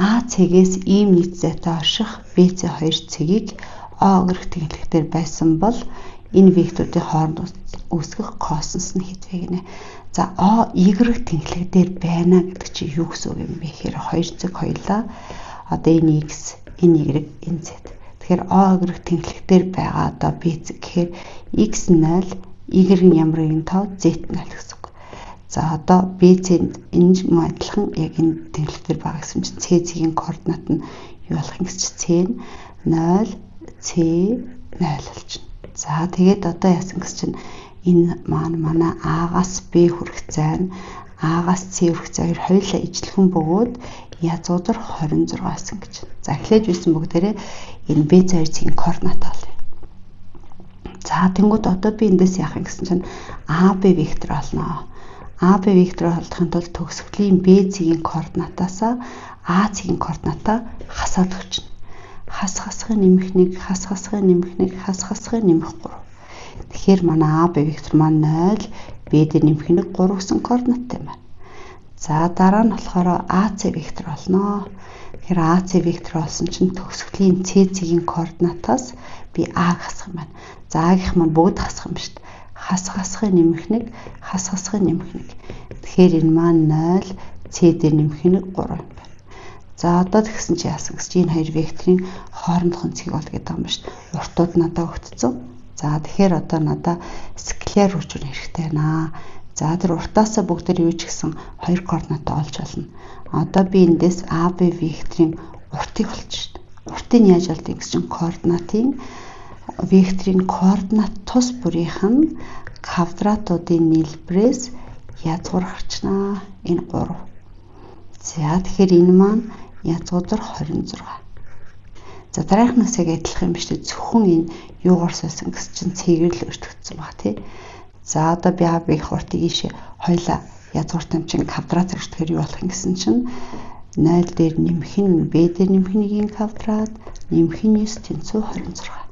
AC-гээс ийм нийт зайтай орших BC2 цэгийг O гэрх тэнхлэгтэр байсан бол энэ векторын хооронд үүсгэх косинус нь хэд вэ гинэ. За O Y тэнхлэгтэр байна гэдэг чинь юу гэсэн үг юм бэ гэхээр хоёр цэг хоёлаа одоо энэ X, энэ Y, энэ Z. Тэгэхээр O гэрх тэнхлэгтэр байгаа одоо BC гэхээр X 0, Y нь ямар нэгэн тоо, Z 0 гэсэн. За одоо BC-нд энэ адилхан яг энэ тэнхлэгтэр байгаа гэсэн чинь C-ийн координат нь юу болох юм гэж C 0 C 0 болчихно. За тэгээд одоо яасан гэж чинь энэ манай А-гаас B хүрэх зай нь А-гаас C хүрэх зай хоёулаа ижлэхэн бөгөөд язгуудар 26 гэсэн гэж. За эхлэж үйсэн бүгдээрээ энэ B2-ийн координат олъё. За тэнгууд одоо би эндээс яах юм гэсэн чинь AB вектор олно. AB вектор олдохын тулд төгсгөлийн BC-ийн координатаасаа AC-ийн координатаа хасаад өгчнө. Хас хасгын нэмэх 1, хас хасгын нэмэх 1, хас хасгын нэмэх 3. Тэгэхээр манай AB вектор маань 0, B дээр нэмэх 1 3 гэсэн координаттай байна. За дараа нь болохоор AC вектор олно. Тэгэхээр AC вектор олсон чинь төгсгөлийн CC-ийн координатаас би А хасах юм байна. За А-гийнх маань бүгд хасах юм шүү дээ. Хас хасгын нэмэх 1, хас хасгын нэмэх 1. Тэгэхээр энэ маань 0, C дээр нэмэх 1 3 юм байна. За одоо тэгсэн чи яасан гэж энэ хоёр векторын хоорондох цэг бол гэдэг юм ба шүү дээ. Уртууд надад өгдсөн. За тэгэхээр одоо надад скляр үржүүр хэрэгтэй байна. За тэр уртаасаа бүгдээр юу ч гэсэн хоёр координатаа олж болно. Одоо би эндээс AB векторын уртыг олж шүү дээ. Уртыг яаж олдгийг гэсэн чинь координатын векторын координат тус бүрийнх нь квадратуудын нийлбэрээс язгуур гарчнаа. Энэ 3. За тэгэхээр энэ маань язгуудар 26. За дараагийнаас яг адилхан юм биш үү? Зөвхөн энэ юугаар суусан гэсэн чинь цэгээр л өртөгдсөн баг тий. За одоо би AB-ийн уртыг ийшээ хоёлаа язгууртай чинь квадрат өртөхээр юу болох юм гэсэн чинь 0 дээр нэмэх нь B дээр нэмэх 1-ийн квадрат нэмэх нь 9 тэнцүү 26.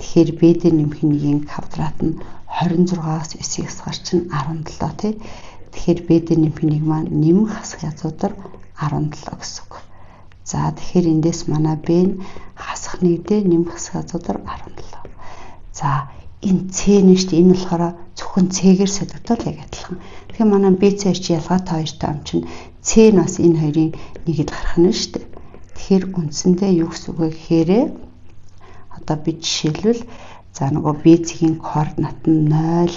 Тэгэхээр B дээр нэмэх 1-ийн квадрат нь 26-аас 9-ийг гарч нь 17 тий. Тэгэхээр B дээр нэмэх 1 маань нэмэх хасах язгуудар 17 гэсэн үг. За тэгэхээр эндээс манай B нь хасах 1 дээр нэмэх хасах язгуудар 17. За энэ C нь шүү дээ. Энэ болохоор зөвхөн C-гээр солигдвол яг адилхан. Тэгэхээр манай BC чи ялгаатай хоёртой ам чинь C нь бас энэ хоёрын нэгэд гарах нь шүү дээ. Тэгэхээр үндсэндээ юу гэсэн үг вэ гэхээр одоо би жишээлбэл за нөгөө BC-ийн координат нь 0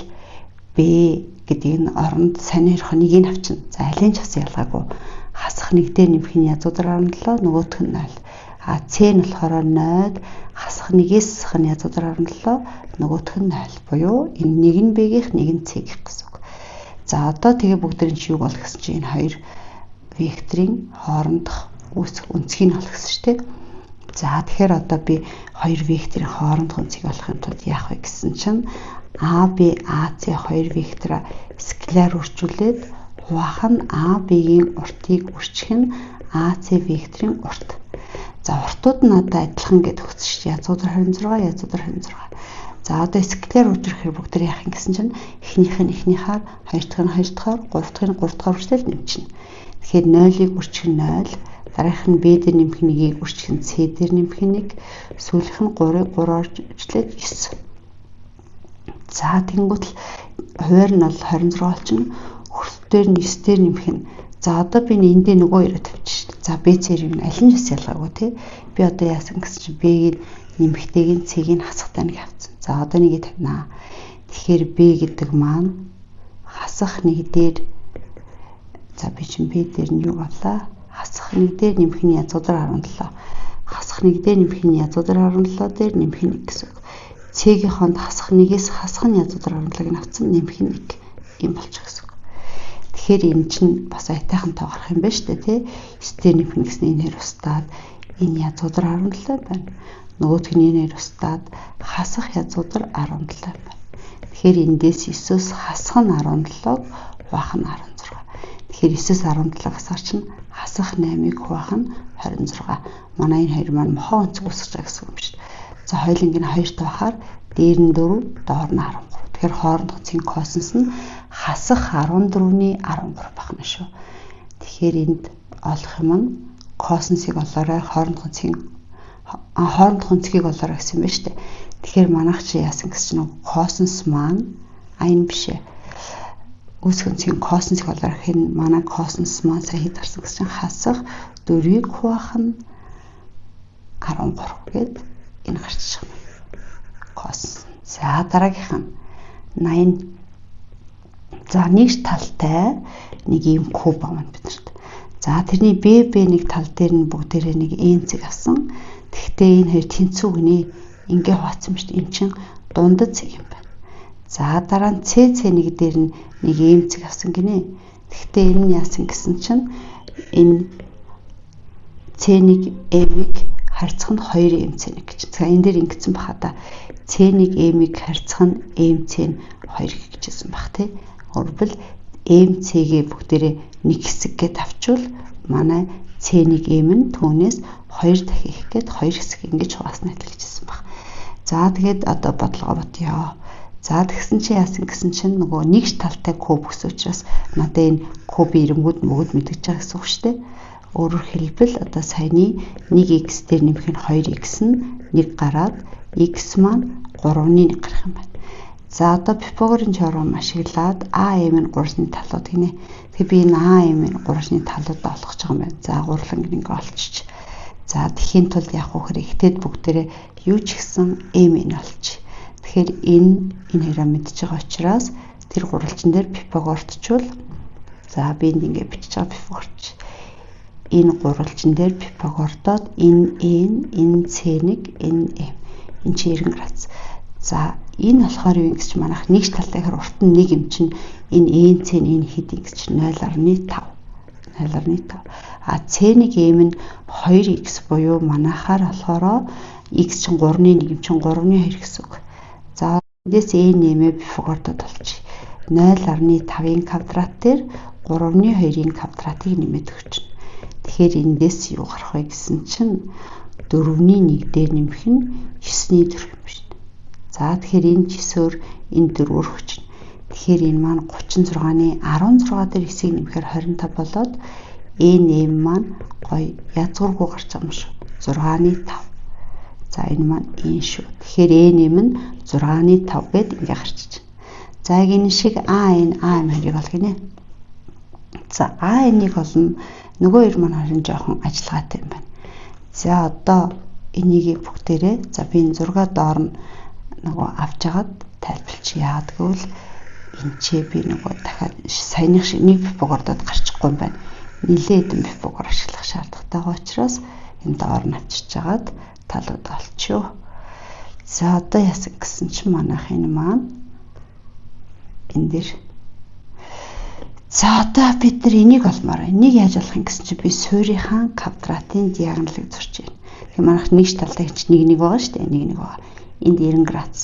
B гэдэг энэ оронд сайн хоёрын нэгийг авчна. За алين ч бас ялгаагүй. Хасах 1 дээр нэмэх нь язгуудар 17, нөгөөх нь 0. С нь болохоор 0 хасах 1-ээс хасах нь язгуудар 17 нөгөөх нь 0 буюу энэ нэг нь B-гийнх нэг нь C-гийнх гэсэн үг. За одоо тэгээ бүгдэрийн чи юу болох гэсэн чинь энэ хоёр векторын хоорондох үүсэх үнцгийг олох гэсэн шүү дээ. За тэгэхээр одоо би хоёр векторын хоорондох үнцгийг олохын тулд яах вэ гэсэн чинь AB AC хоёр вектороо скалаар үржүүлээд хуваах нь AB-ийн уртыг үржих нь AC векторын урт. За уртууд нь одоо адилхан гэдэг өгсөн шүү дээ. Язгуудар 26, язгуудар 26. За одоо скалаар үржүүлэхээр бүгд яах юм гэсэн чинь эхнийх нь эхнийхээ, хоёр дахь нь хоёр дахьаар, гурав дахь нь гурав дахьаар үржлэл нэмчихнэ. Тэгэхээр 0-ыг үржих нь 0, дараах нь B дээр нэмэх нь 1-ийг үржих нь C дээр нэмэх нь 1, сүүлийнх нь 3-ыг 3-аар үржлээд 9. За тэнгуут л хуваар нь бол 26 болчихно. Хөрс дээр нь 9 дээр нэмэх нь. За одоо би эндээ нөгөө өрөө тавьчих шүү дээ. За B-цэрийг нь аль нь бас ялгаагүй тий. Би одоо яасан гэсэн чинь B-ийг нэмэхтэйг нь C-ийг хасахтай нэг авцсан. За одоо нэгийг тавина. Тэгэхээр B гэдэг маань хасах нэг дээр за би чинь B дээр нь юу болоо? Хасах нэг дээр нэмэх нь язгуудар 17. Хасах нэг дээр нэмэх нь язгуудар 17 дээр нэмэх нь гэсэн үг. C-ийн хонд хасах нэгээс хасах нь язгуудар 17-ыг авцсан нэмэх нь 1 юм болчих гэсэн үг. Тэгэхээр энэ чинь бас айтайхан тоо гарах юм байна шүү дээ тий. 9 дээр нэмэх нь гэсэн энэ хоёр устдаад энэ язгуудар 17 байна. Нөгөөх нь энэ хоёр устдаад хасах язгуудар 17 байна. Тэгэхээр эндээс 9-өөс хасах нь 17-г хуваах нь 16. Тэгэхээр 9-өөс 17-г хасах чинь хасах 8-ыг хуваах нь 26. Манай энэ хоёр маань мохоо өнцөг үсгэж байгаа гэсэн юм шүү дээ. За хоёуланг нь 2 тавахаар дээр нь 4, доор нь 13. Тэгэхээр хоорондох цэнх косинус нь хасах 14-ний 13 байна шүү. Тэгэхээр энд олох юм нь косинусыг олоорой хоорондох цэнх онцгийг олоорой гэсэн юм байна шүү дээ. Тэгэхээр манайх чи яасан гэсэн чинь косинус маань энэ биш ээ. Үүсгэн цэнх косинусыг олоорой гэхээр манай косинус маань сая хэд гарсан гэсэн чинь хасах 4-ийг хуваах нь 13 гээд энэ гарчих юм. Косинус. За дараагийнх нь 80. За нэгж талтай нэг юм куб байна биднэрт. За тэрний BB нэг тал дээр нь бүгдээрээ нэг n-цэг авсан. Тэгтээ энэ хоёр тэнцүү гинэ. Ингээ хуваацсан шүү дээ. Энд чинь дундад цэг юм байна. За дараа нь CC1 дээр нь нэг m-цэг авсан гинэ. Тэгтээ энэ нь яасан гэсэн чинь энэ C1 m-ийг харьцах нь 2 m-c1 гэж. За энэ дээр ингэсэн баха да. C1 m-ийг харьцах нь m-c2 гэжсэн бах тий. Өөрөвл m-c-гээ бүгдээрээ нэг хэсэг гээд авчвал манай C1 m нь түүнээс 2 дахин их гээд 2 хэсэг ингэж хуваасна хэлчихсэн баг. За тэгээд одоо бодлогоо ботё. За тэгсэн чи яасан гэсэн чинь нөгөө нэгж талтай куб гэсэн учраас надад энэ кубын ирэнгүүд нөгөөд мэдгэж байгаа гэсэн үг шүү дээ. Өөрөөр хэлбэл одоо саяны 1x дээр нэмэх нь 2x нь 1 гараад x маань 3-ны 1 гарах юм байна. За одоо Пифагорын теорем ашиглаад AM нь 3-ны талууд гинэ. Тэгэхээр би энэ AM нь 3-ны талуудаа олгож байгаа юм байна. За гурлан ингэ олчих. За тэхийн тулд явах вэ гэхээр ихтэйд бүгдээрээ юу ч гэсэн M нь олчих. Тэгэхээр энэ хоёроо мэдж байгаа учраас тэр гурвалжин дээр Пифагортчвал за би энд ингэ бичиж байгаа Пифагорч. Энэ гурвалжин дээр Пифагортоод энэ C1, энэ M. Энэ чи 90 градус. За энэ болохоор юу гэж манайх нэгж талтай хэр урт нь 1 юм чинь энэ n c энэ хэд гэж 0.5. 0.5. А c1 m нь 2x буюу манайхаар болохоор x чинь 3-ны 1 юм чинь 3-ны 2 гэсэн үг. За эндээс n m-ээ Пифагортод олчих. 0.5-ын квадрат дээр 3-ны 2-ын квадратыг нэмээд өгч. Тэгэхээр эндээс юу гарах вэ гэсэн чинь 4-ний 1 дээр нэмэх нь 9-ний 4 юм шүү дээ. За тэгэхээр энэ 9-өөр энэ 4-өөр өгч. Тэгэхээр энэ маань 36-ны 16 дээр 9-ийг нэмэхээр 25 болоод n маань гоё язгуургүй гарч байгаа юм шүү. 6-ны 5. За энэ маань энэ шүү. Тэгэхээр n нь 6-ны 5 гээд ингээ гарчиж байна. За энэ шиг am хоёрыг олгоно. За n-ийг олно. Нөгөө хоёр маань харин жоохон ажиллагаатай юм байна. За одоо энийг бүгдээрээ за би энэ 6 доор нь нөгөө авч агаад тайлбарч яад гэвэл энэ ч би нөгөө дахиад саяных шиг нэг Пифагордод гарчихгүй юм байна. Нилээд хэдэн Пифагор ашиглах шаардлагатай байгаа учраас энэ доор навчиж жагаад талууд олчихё. За одоо яасан гэсэн чинь манайх энэ маань энэ дээр. За одоо бид нар энийг олмоор. Энийг яаж олох юм гэсэн чинь би суурийнхаа квадратын диагоналыг зурж байна. Тэгээ манайх нэг талтай чинь нэг байгаа шүү дээ. Нэг байгаа. Энд 90 градус.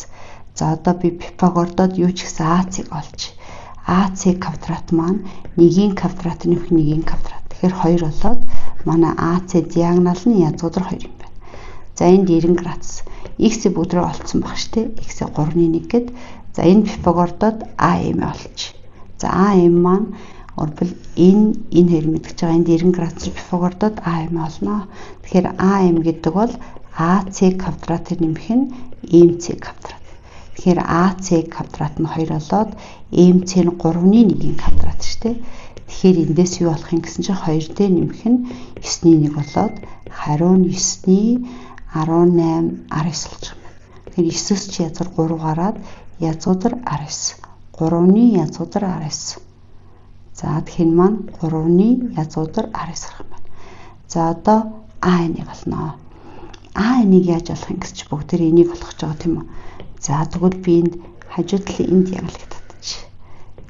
За одоо би Пифагордод юу ч гэсэн АЦ-ыг олж. АЦ квадрат маань 1-ийн квадрат нэмэх 1-ийн квадрат. Тэгэхээр 2 болоод манай АЦ диагонал нь язгуудар 2 юм байна. За энд 90 градус. X-ийг бүгдрээ олцсон баг шүү дээ. X-ийг 3-1 гээд. За энэ Пифагордод АМ олж. За АМ маань орбол энэ хоёр мэдгэж байгаа энд 90 градус Пифагордод АМ олно. Тэгэхээр АМ гэдэг бол АЦ квадратын нэмэх нь МЦ квадрат. Тэгэхээр АЦ квадрат нь 2 болоод МЦ нь 3-1 квадрат шүү дээ. Тэгэхээр эндээс юу болох юм гэсэн чинь 2 дээр нэмэх нь 9-1 болоод хариу нь 9-ний 18 19 болж байна. Тэгэхээр 9-с чи язгуур 3 гараад язгуудар 19. 3-ны язгуудар 19. За тэгэхээр маань 3-ны язгуудар 19 гарах юм байна. За одоо А1-ыг олноо. А1-ыг яаж олох юм гэж чи бүгдээр энийг олох гэж байгаа тийм үү? За тэгвэл би энд хажуу талын энэ диагоналыг татчих.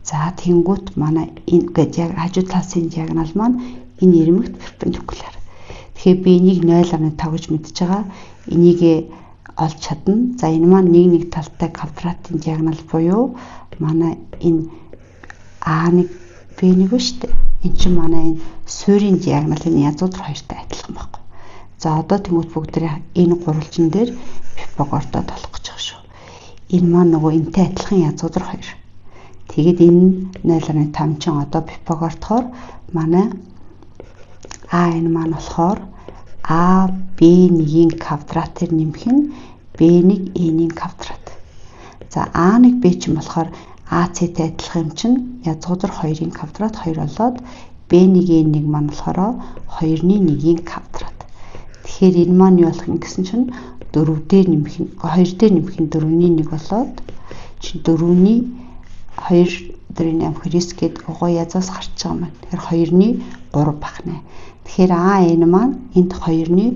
За тэнгуут манай энэ гэж хажуу талын диагонал маань энэ ирмэгт перпендикуляр. Тэгэхээр би энийг 0.5 гэж мэдж байгаа. Энийг олж чадна. За энэ маань нэг талтай квадратын диагонал буюу манай энэ А1 Б1 шүү дээ. Энд чинь манай энэ суурийн диагоналын язгуудар 2-тай адилхан байхгүй. За одоо тэнгуут бүгдээ энэ гурвалжин дээр Пифагордод олох гэж байгаа шүү. Энэ маань нөгөө энтэй адилхан язгуудар 2. Тэгээд энэ 0.5 чинь одоо Пифагордохоор манай А энэ маань болохоор А Б1-ийн квадратээр нэмэх нь Б1 Э-ийн квадрат. За А1 Б чинь болохоор АЦ-тэй адилхан юм чинь язгуудар 2-ийн квадрат 2 болоод Б1 Э1 маань болохоор 2-ны 1-ийн квадрат. Тэгэхээр энэ маань юу болох юм гэсэн чинь 4 дээр нэмэх нь 2 дээр нэмэх нь 4-ний 1 болоод чи 4-ний 2 дөрөв 8 9 гээд угоо язаас гарч байгаа юм байна. Тэгэхээр 2-ны 3 бахна. Тэгэхээр А энэ маань энд 2-ны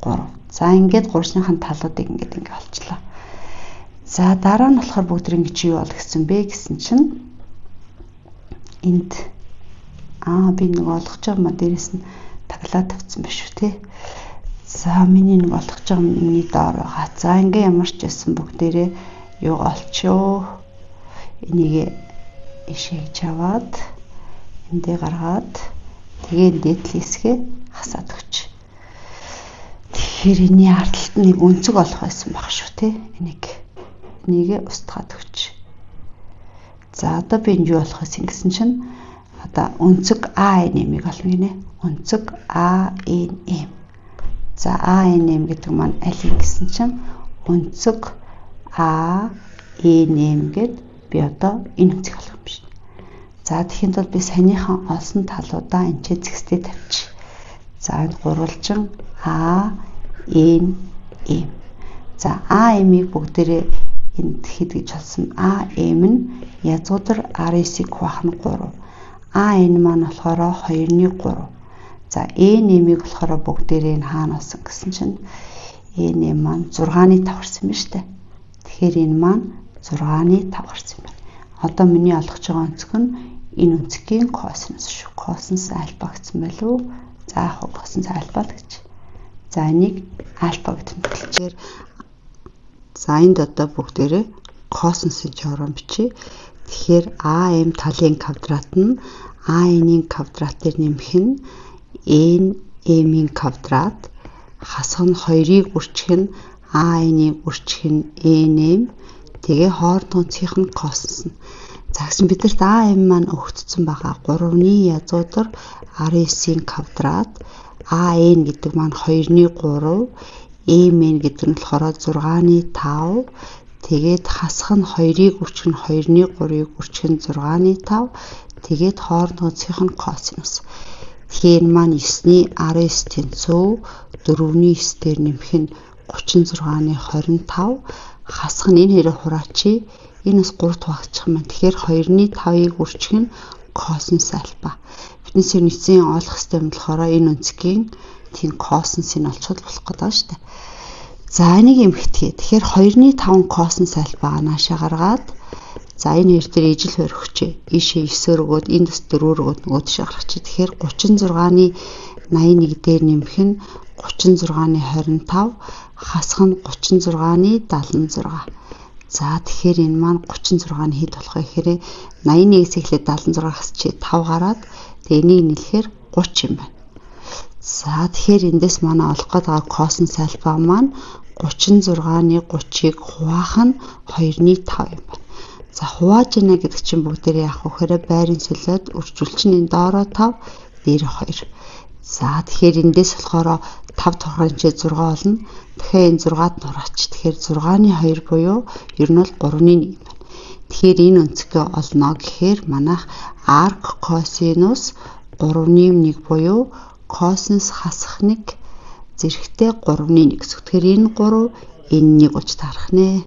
3. За ингээд 3-ныхаа талуудыг ингээд олчлоо. За дараа нь болохоор бүгд ингэ чи юу бол гэсэн бэ гэсэн чинь энд би нэг олгож байгаа ма дээрэс нь таглаад тавьсан байх шүү те. За миний нэг олгож байгаа миний доор байгаа. За ингээ ямар ч байсан бүгдээрээ юу олчоо. Энийг ишээж аваад эндээ гаргаад тэгээд дээдл хэсгээ хасаад өгч. Тэгэхээр энэний ардлалт нэг өнцөг олох байсан баг шүү те. Энийг устгаад өгч. За одоо би энэ юу болох вэ гэсэн чинь одоо өнцөг АНМ-ийг олно гинэ. Өнцөг АНМ. За АНМ гэдэг маань аль юм гэсэн чинь өнцөг АНМ гэд би одоо энэ өнцөг олох юм шиг. За тэгэхээр бол би саяныхан олсон талуудаа энэ ч зэгстэй тавьчих. За энэ гурвалжин АНМ. За АМ-ийг бүгдээрээ энд хэд гэж олсон. АМ нь язгуудар 19-ийг хуваах нь 3. АН маань болохоор 2-ны 3. За ЭНМ-ийг болохоор бүгдээрээ энэ хаана олсон гэсэн чинь ЭНМ маань 6-ны 5 гарсан байна шүү дээ. Тэгэхээр энэ маань 6-ны 5 гарсан байна. Одоо миний олгож байгаа өнцөг нь энэ өнцөгийн косинус шүү. Косинус альфа гэсэн байлгүй. За яг косинус альфа л гэж. За энийг альфа гэдэг мэтлэлээр за энд одоо бүгдээрээ косинусын теорем бичиж. Тэгэхээр АМ талын квадрат нь АН-ийн квадратээр нэмэх нь НМ-ийн квадрат хасах нь 2-ыг үржих нь АН-ыг үржих нь НМ тэгээ хоорондынх нь косинус нь. За гэсэн бидэрт АМ маань өгөгдсөн байгаа 3-ны язгуудар 19-ийн квадрат АН гэдэг маань 2-ны 3 МН гэдэг нь болохоор 6-ны 5 тэгээд хасах нь 2-ыг үржих нь 2-ны 3-ыг үржих нь 6-ны 5 тэгээд хоорондынх нь косинус. Тэгэхээр маань 9-ний 19 тэнцүү 4-ний 9 дээр нэмэх нь 36-ны 25 хасах нь энэ хэрэг хураачи энэс 3 тувагчих юм. Тэгэхээр 2-ны 5-ыг үржих нь косинус альфа. Биднээс нэгэн олох систем болохоор энэ өнцгийн тийм косинусыг олцоход болох гэдэг шүү дээ. За энийг эмхэтгээ. Тэгэхээр 2-5 косинус альфагаа наашаа гаргаад за энэ хоёр дээр ижил хоёр өгчээ. Ийшээ 9-өр өгөөд энд бас 4-өр өгөөд нөгөө тийшээ гаргачих. Тэгэхээр 36-ны 81 дээр нэмэх нь 36-ны 25 хасах нь 36-ны 76. За тэгэхээр энэ маань 36-ны хэд болох вэ гэхээр 81-ээс эхлээд 76 хасчээ 5 гараад тэгээ энийг нийлэхээр 30 юм байна. За тэгэхээр эндээс манай олох гэдэг косинус альфа маань 36-ны 30-ыг хуваах нь 2-ны 5 юм байна. За хувааж ийнэ гэдэг чинь бүгдээрээ яах вэ гэхээр байрын солиод үржүүлчин энэ доороо 5 дээр 2. За тэгэхээр эндээс болохоор 5 тухайн чинь 6 болно. Тэгэхээр энэ 6-д нураач. Тэгэхээр 6-ны 2 буюу ер нь бол 3-ны 1 байна. Тэгэхээр энэ өнцгөө олно гэхээр манайх арк косинус 3-ны 1 буюу косинус хасах 1 зэрэгтэй 3-ны 1 гэсэн. Тэгэхээр энэ 3 энэ 1 болж таарах нэ.